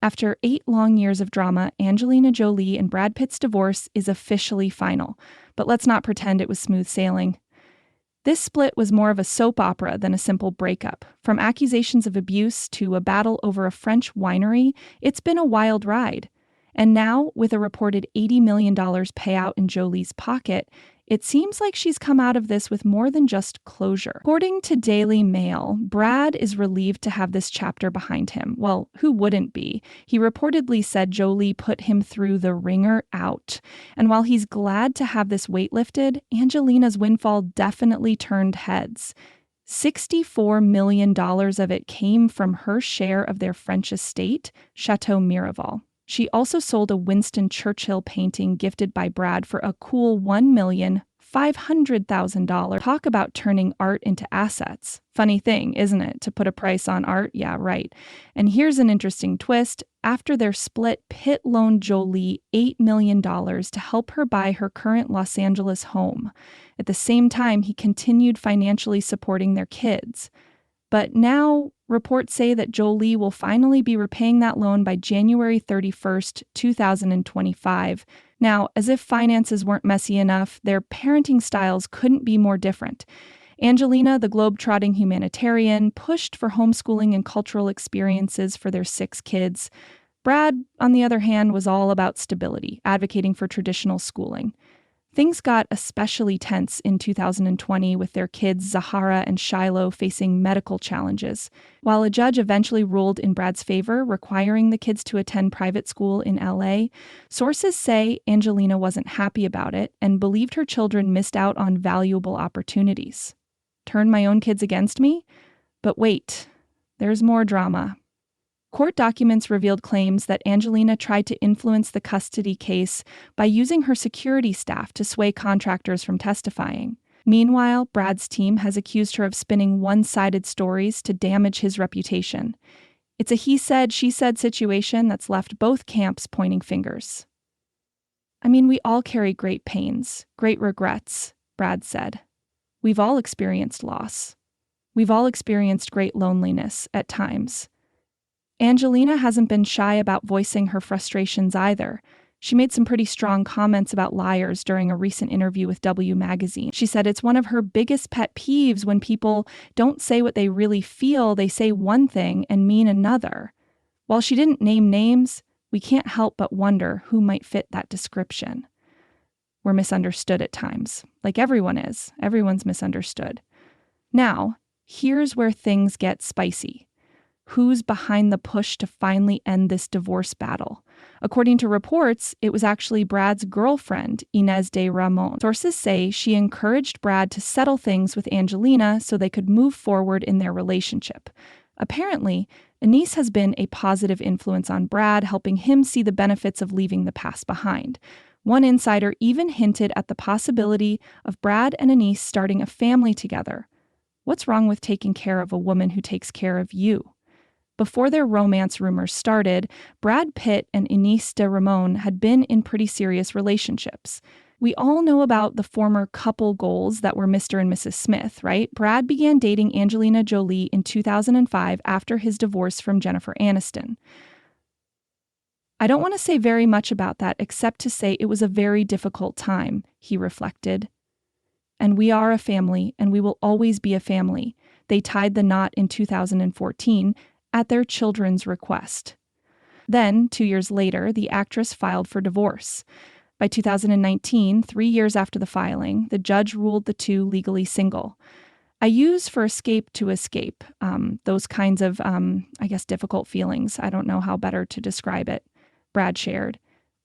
After 8 long years of drama, Angelina Jolie and Brad Pitt's divorce is officially final. But let's not pretend it was smooth sailing. This split was more of a soap opera than a simple breakup. From accusations of abuse to a battle over a French winery, it's been a wild ride. And now, with a reported $80 million payout in Jolie's pocket, it seems like she's come out of this with more than just closure. According to Daily Mail, Brad is relieved to have this chapter behind him. Well, who wouldn't be? He reportedly said Jolie put him through the ringer out. And while he's glad to have this weight lifted, Angelina's windfall definitely turned heads. $64 million of it came from her share of their French estate, Chateau Miraval. She also sold a Winston Churchill painting gifted by Brad for a cool $1,500,000. Talk about turning art into assets. Funny thing, isn't it, to put a price on art? Yeah, right. And here's an interesting twist. After their split, Pitt loaned Jolie $8 million to help her buy her current Los Angeles home. At the same time, he continued financially supporting their kids. But now, reports say that Jolie will finally be repaying that loan by January 31st, 2025. Now, as if finances weren't messy enough, their parenting styles couldn't be more different. Angelina, the globe-trotting humanitarian, pushed for homeschooling and cultural experiences for their 6 kids. Brad, on the other hand, was all about stability, advocating for traditional schooling. Things got especially tense in 2020 with their kids Zahara and Shiloh facing medical challenges. While a judge eventually ruled in Brad's favor, requiring the kids to attend private school in LA, sources say Angelina wasn't happy about it and believed her children missed out on valuable opportunities. Turn my own kids against me? But wait, there's more drama. Court documents revealed claims that Angelina tried to influence the custody case by using her security staff to sway contractors from testifying. Meanwhile, Brad's team has accused her of spinning one-sided stories to damage his reputation. It's a he said, she said situation that's left both camps pointing fingers. I mean, we all carry great pains, great regrets, Brad said. We've all experienced loss. We've all experienced great loneliness at times. Angelina hasn't been shy about voicing her frustrations either. She made some pretty strong comments about liars during a recent interview with W Magazine. She said it's one of her biggest pet peeves when people don't say what they really feel, they say one thing and mean another. While she didn't name names, we can't help but wonder who might fit that description. We're misunderstood at times, like everyone is. Everyone's misunderstood. Now, here's where things get spicy. Who's behind the push to finally end this divorce battle? According to reports, it was actually Brad's girlfriend, InésDeRamon. Sources say she encouraged Brad to settle things with Angelina so they could move forward in their relationship. Apparently, Inés has been a positive influence on Brad, helping him see the benefits of leaving the past behind. One insider even hinted at the possibility of Brad and Inés starting a family together. What's wrong with taking care of a woman who takes care of you? Before their romance rumors started, Brad Pitt and InésDeRamon had been in pretty serious relationships. We all know about the former couple goals that were Mr. and Mrs. Smith, right? Brad began dating Angelina Jolie in 2005 after his divorce from Jennifer Aniston. I don't want to say very much about that except to say it was a very difficult time, he reflected. And we are a family, and we will always be a family. They tied the knot in 2014 at their children's request. Then, 2 years later, the actress filed for divorce. By 2019, 3 years after the filing, the judge ruled the two legally single. I use for escape to escape, those kinds of, difficult feelings. I don't know how better to describe it, Brad shared.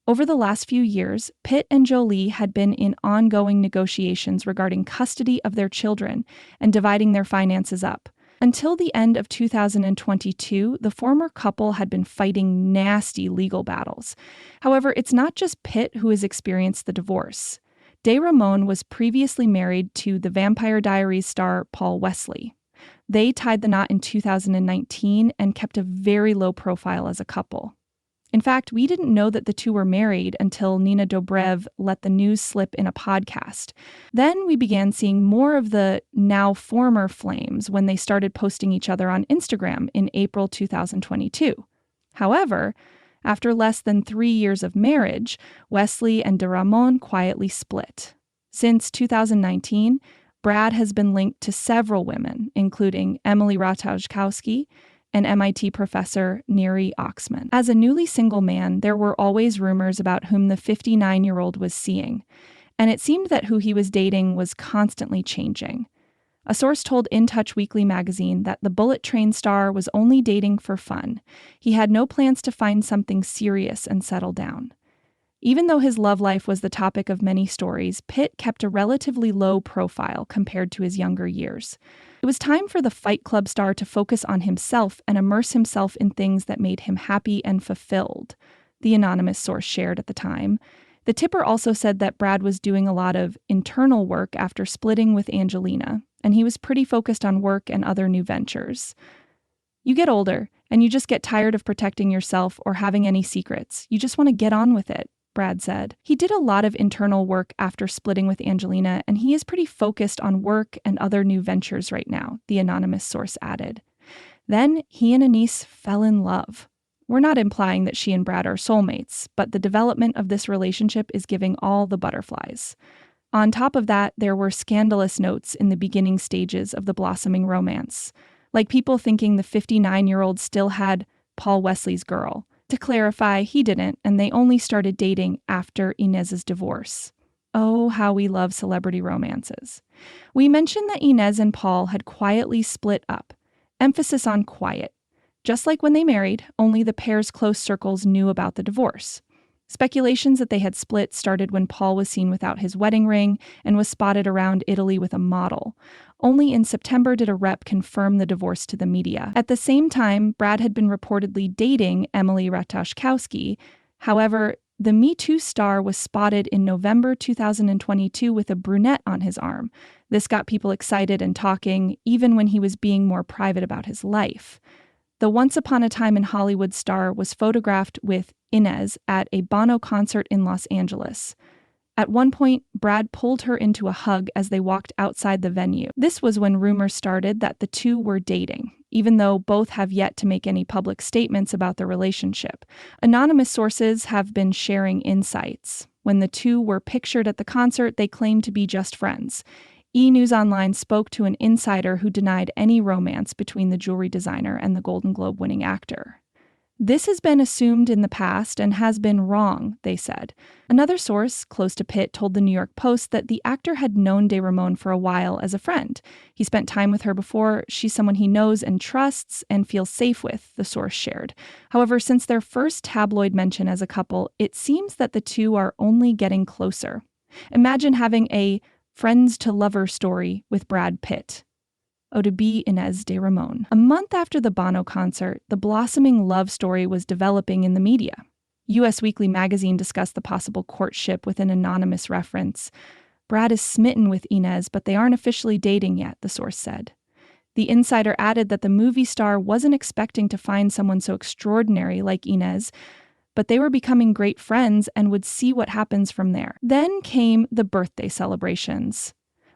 Over the last few years, Pitt and Jolie had been in ongoing negotiations regarding custody of their children and dividing their finances up. Until the end of 2022, the former couple had been fighting nasty legal battles. However, it's not just Pitt who has experienced the divorce. DeRamon was previously married to the Vampire Diaries star Paul Wesley. They tied the knot in 2019 and kept a very low profile as a couple. In fact, we didn't know that the two were married until Nina Dobrev let the news slip in a podcast. Then we began seeing more of the now former flames when they started posting each other on Instagram in April 2022. However, after less than 3 years of marriage, Wesley and DeRamon quietly split. Since 2019, Brad has been linked to several women, including Emily Ratajkowski and MIT professor Neri Oxman. As a newly single man, there were always rumors about whom the 59-year-old was seeing, and it seemed that who he was dating was constantly changing. A source told In Touch Weekly magazine that the Bullet Train star was only dating for fun. He had no plans to find something serious and settle down. Even though his love life was the topic of many stories, Pitt kept a relatively low profile compared to his younger years. It was time for the Fight Club star to focus on himself and immerse himself in things that made him happy and fulfilled, the anonymous source shared at the time. The tipper also said that Brad was doing a lot of internal work after splitting with Angelina, and he was pretty focused on work and other new ventures. You get older, and you just get tired of protecting yourself or having any secrets. You just want to get on with it, Brad said. He did a lot of internal work after splitting with Angelina, and he is pretty focused on work and other new ventures right now, the anonymous source added. Then he and Inés fell in love. We're not implying that she and Brad are soulmates, but the development of this relationship is giving all the butterflies. On top of that, there were scandalous notes in the beginning stages of the blossoming romance, like people thinking the 59-year-old still had Paul Wesley's girl. To clarify, he didn't, and they only started dating after Inés's divorce. Oh, how we love celebrity romances. We mentioned that Inés and Paul had quietly split up. Emphasis on quiet. Just like when they married, only the pair's close circles knew about the divorce. Speculations that they had split started when Paul was seen without his wedding ring and was spotted around Italy with a model. Only in September did a rep confirm the divorce to the media. At the same time, Brad had been reportedly dating Emily Ratajkowski. However, the Me Too star was spotted in November 2022 with a brunette on his arm. This got people excited and talking, even when he was being more private about his life. The Once Upon a Time in Hollywood star was photographed with Inés at a Bono concert in Los Angeles. At one point, Brad pulled her into a hug as they walked outside the venue. This was when rumors started that the two were dating, even though both have yet to make any public statements about the relationship. Anonymous sources have been sharing insights. When the two were pictured at the concert, they claimed to be just friends. E! News Online spoke to an insider who denied any romance between the jewelry designer and the Golden Globe-winning actor. This has been assumed in the past and has been wrong, they said. Another source, close to Pitt, told the New York Post that the actor had known DeRamon for a while as a friend. He spent time with her before. She's someone he knows and trusts and feels safe with, the source shared. However, since their first tabloid mention as a couple, it seems that the two are only getting closer. Imagine having a friends to lover story with Brad Pitt. Oh, to be InésDeRamon. A month after the Bono concert, the blossoming love story was developing in the media. US Weekly magazine discussed the possible courtship with an anonymous reference. Brad is smitten with Inés, but they aren't officially dating yet, the source said. The insider added that the movie star wasn't expecting to find someone so extraordinary like Inés, but they were becoming great friends and would see what happens from there. Then came the birthday celebrations.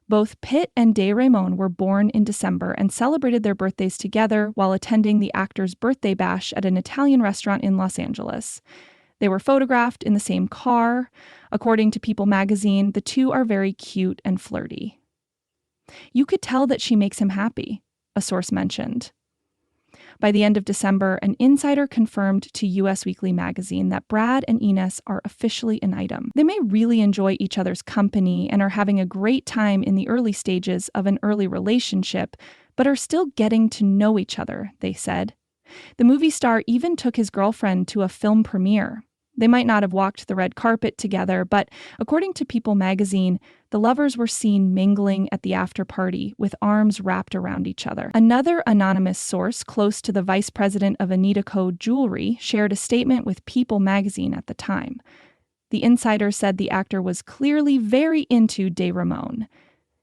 Both Pitt and DeRamon were born in December and celebrated their birthdays together while attending the actor's birthday bash at an Italian restaurant in Los Angeles. They were photographed in the same car. According to People magazine, the two are very cute and flirty. You could tell that she makes him happy, a source mentioned. By the end of December, an insider confirmed to US Weekly magazine that Brad and Inés are officially an item. They may really enjoy each other's company and are having a great time in the early stages of an early relationship, but are still getting to know each other, they said. The movie star even took his girlfriend to a film premiere. They might not have walked the red carpet together, but according to People magazine, the lovers were seen mingling at the after party with arms wrapped around each other. Another anonymous source close to the vice president of Anita Co. Jewelry shared a statement with People magazine at the time. The insider said the actor was clearly very into DeRamon.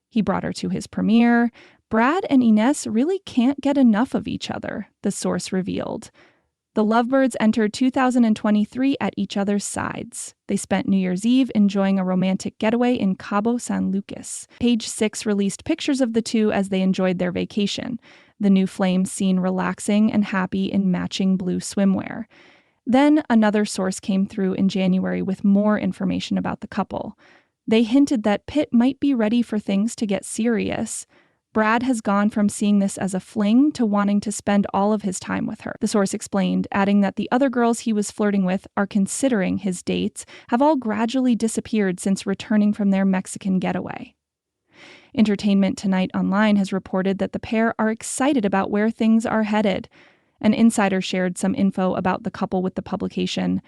He brought her to his premiere. Brad and Inés really can't get enough of each other, the source revealed. The lovebirds entered 2023 at each other's sides. They spent New Year's Eve enjoying a romantic getaway in Cabo San Lucas. Page 6 released pictures of the two as they enjoyed their vacation. The new flames seen relaxing and happy in matching blue swimwear. Then another source came through in January with more information about the couple. They hinted that Pitt might be ready for things to get serious. Brad has gone from seeing this as a fling to wanting to spend all of his time with her, the source explained, adding that the other girls he was flirting with are considering his dates have all gradually disappeared since returning from their Mexican getaway. Entertainment Tonight Online has reported that the pair are excited about where things are headed. An insider shared some info about the couple with the publication.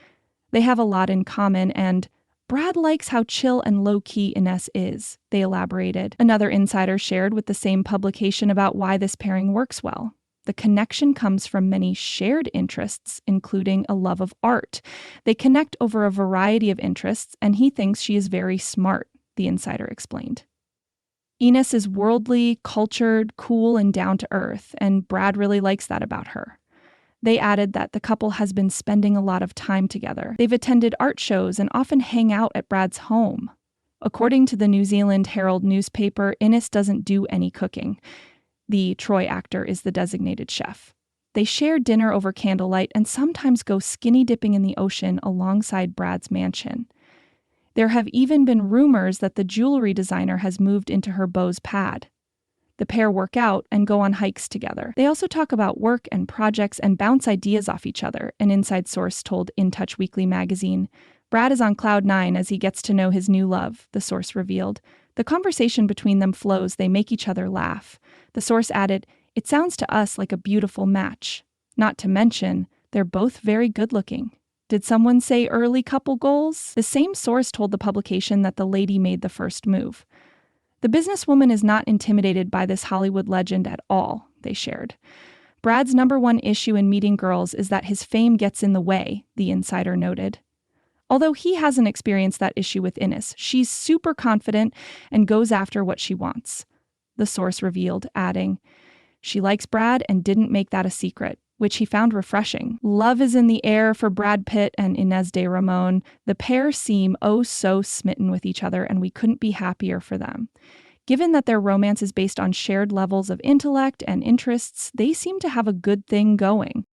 They have a lot in common, and Brad likes how chill and low-key Inés is, they elaborated. Another insider shared with the same publication about why this pairing works well. The connection comes from many shared interests, including a love of art. They connect over a variety of interests, and he thinks she is very smart, the insider explained. Inés is worldly, cultured, cool, and down-to-earth, and Brad really likes that about her. They added that the couple has been spending a lot of time together. They've attended art shows and often hang out at Brad's home. According to the New Zealand Herald newspaper, Inés doesn't do any cooking. The Troy actor is the designated chef. They share dinner over candlelight and sometimes go skinny dipping in the ocean alongside Brad's mansion. There have even been rumors that the jewelry designer has moved into her beau's pad. The pair work out and go on hikes together. They also talk about work and projects and bounce ideas off each other, an inside source told In Touch Weekly magazine. Brad is on cloud nine as he gets to know his new love, the source revealed. The conversation between them flows, they make each other laugh. The source added, "It sounds to us like a beautiful match. Not to mention, they're both very good-looking." Did someone say early couple goals? The same source told the publication that the lady made the first move. The businesswoman is not intimidated by this Hollywood legend at all, they shared. Brad's number one issue in meeting girls is that his fame gets in the way, the insider noted. Although he hasn't experienced that issue with Inés, she's super confident and goes after what she wants, the source revealed, adding, "She likes Brad and didn't make that a secret," which he found refreshing. Love is in the air for Brad Pitt and InésDeRamon. The pair seem oh so smitten with each other, and we couldn't be happier for them. Given that their romance is based on shared levels of intellect and interests, they seem to have a good thing going.